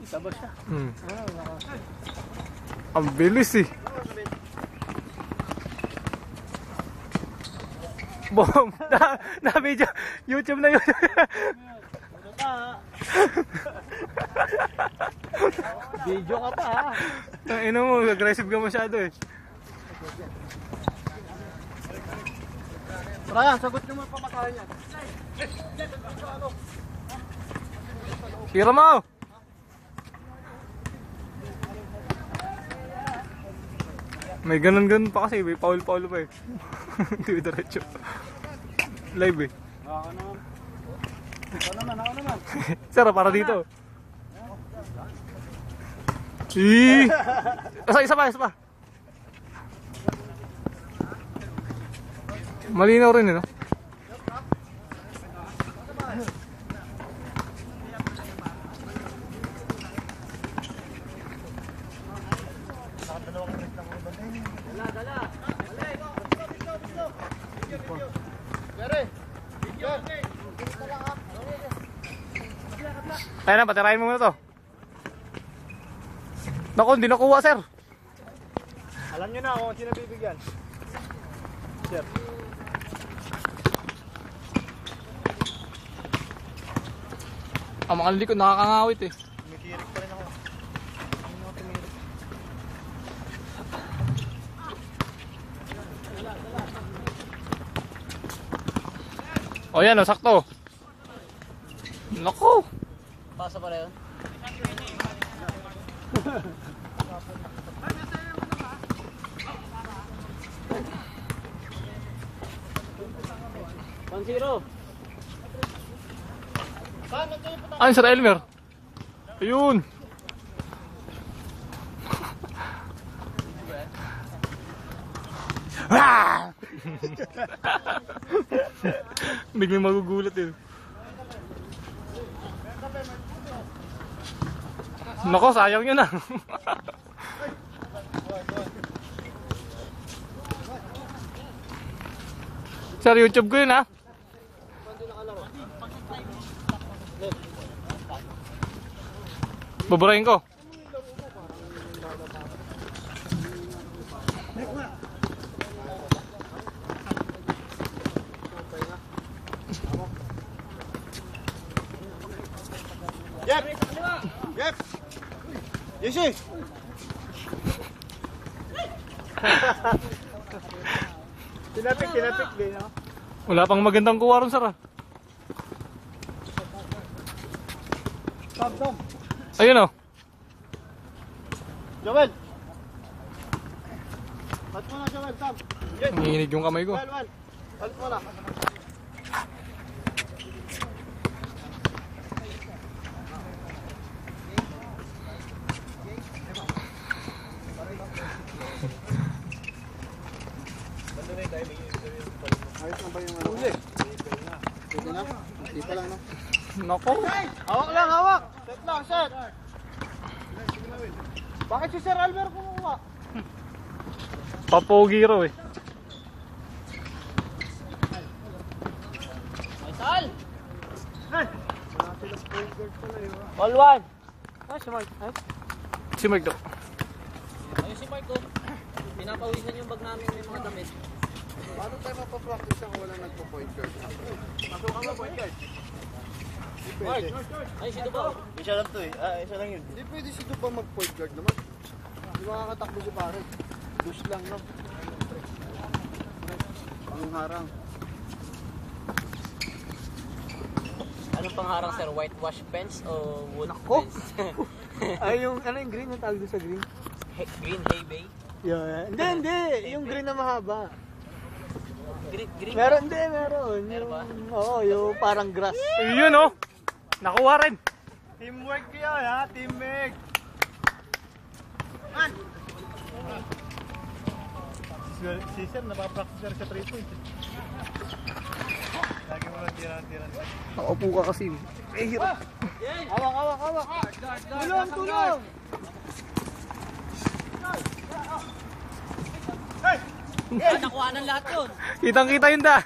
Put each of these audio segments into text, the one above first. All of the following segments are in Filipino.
Taba siya. Ang bilis eh. Boom! Na-video. YouTube na yun. Video ka pa ha. Ino mo, aggressive ka masyado eh. Ryan, sagot nyo mo yung pamakain niya. Sira mo! May ganun-ganun pa kasi, may paul-paul pa eh. Hindi diretso. Live eh. Ako naman. Ako naman. Sara, para dito. Isa pa. Malinaw rin eh, no? Ayan na, patirahin mo muna to. Naku, hindi nakuha, sir. Alam nyo na kung sino bibigyan. Sir. Ang mga likod nakakangawit eh. Tumikirik pa rin ako. Hindi ako tumikirik. O yan o, sakto. Naku. Pasa pala yun. Pansiro. Ano Sir Elmer? Ayun. Biglang magugulat eh. Nako, sayang yun ah. Sir, YouTube ko yun ah. Baburahin ko. Yep. Yeshi. Tinapik din, no? Wala pang magandang kuha ron, sir ah. Tom. Ayun oh. Joel. Pat mo na, Joel, Tom. Nanginginig yung kamay ko. Well. Palit mo na. Ayos na ba yung ano? Huli. Pwede na? Hindi pa lang, no? Nako. Hawak lang, hawak. Set. Bakit si Sir Albert kumuha? Papogi raw eh. Sal! All one. Ay, si Mark. Ay? Si Mike daw. Ayun si Mark ko. Pinapawisan yung bag namin may mga damit. Paano tayo mapapractice kung wala nagpo-point guard? Pasok ka na, point guard. Hindi pwede. Ay, sino ba? Isa lang to eh. Isa lang yun. Hindi pwede si Dupa mag-point guard naman. Hindi makakatakbo si pare. Push lang, no? Ang harang. Anong pangharang sir? Whitewash fence o wood Nako! fence? Ay, yung ano yung green? Yung tawag doon sa green? Green hay bay? Yeah. Hindi. Yung green na mahaba. Green? Meron. Meron ba? Oo, yung parang grass. Ayun oh. Nakuha rin. Teamwork yun, ha? Teammate. Man! Si Sir, napapractice sa 3 points. Lagi mo lang tiran. Nakaupo ka kasi. Eh, hirap. Hawak. Tulong! Nakuha ng lahat yun. Kitang-kita yun da.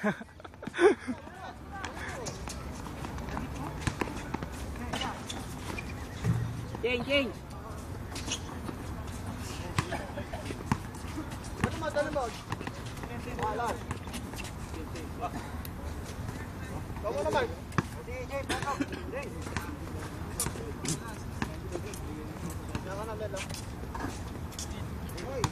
Change. Dali mo. Walan. Kamu naman. DJ, pasok. Jangan na Melo. Hoy.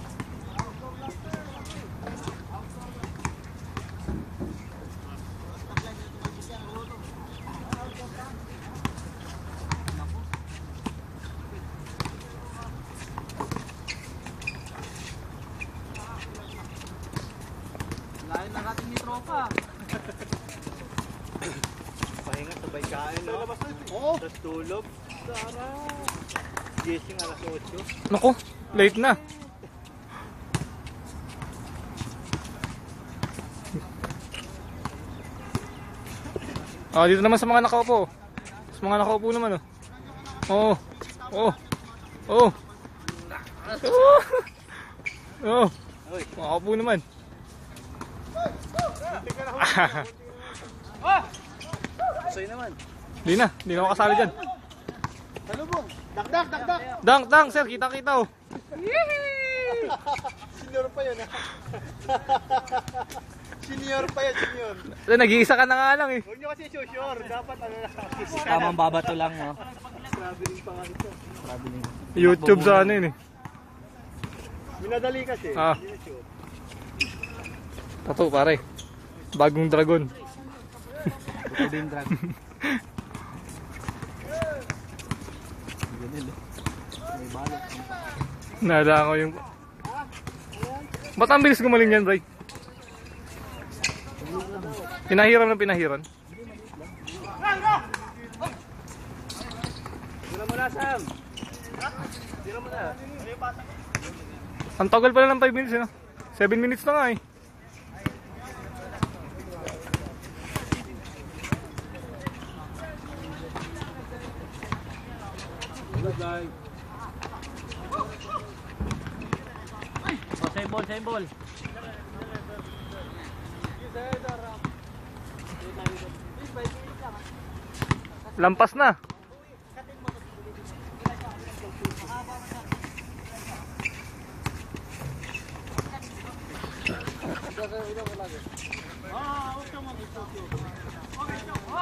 Lain na natin ni tropa. Pahinga sabay kain, no? Oo. Tapos tulog. Sarap. Gising alas 8. Naku, late na. Dito naman sa mga nakaupo. Sa mga nakaupo naman, oh. Oo. Oo. Oo. Oo. Uy. Makaupo naman. Sa'yo naman. Hindi na ako kasali dyan. Salubong. Dakdak. Dang, sir, kita-kita, oh. Senior pa yun, ha? Senior pa yan, senior. Nag-iisa ka na nga lang, eh. Huwag nyo kasi sure. Dapat ano lang. Tamang babato lang, no? Traveling pa nga ito. YouTube sa ano yun, eh. Minadali kasi. Ah. Hindi na sure. Tato, pare. Bagong dragon. Ito din drag. Naalala ko yung... Ba't ang bilis gumaling yan, Bray? Pinahiran na pinahiran. Tira mo na, Sam. Tira mo na. Ang tagal pala ng 5 minutes, eh, no? 7 minutes na nga, eh. Same ball. Lampas na.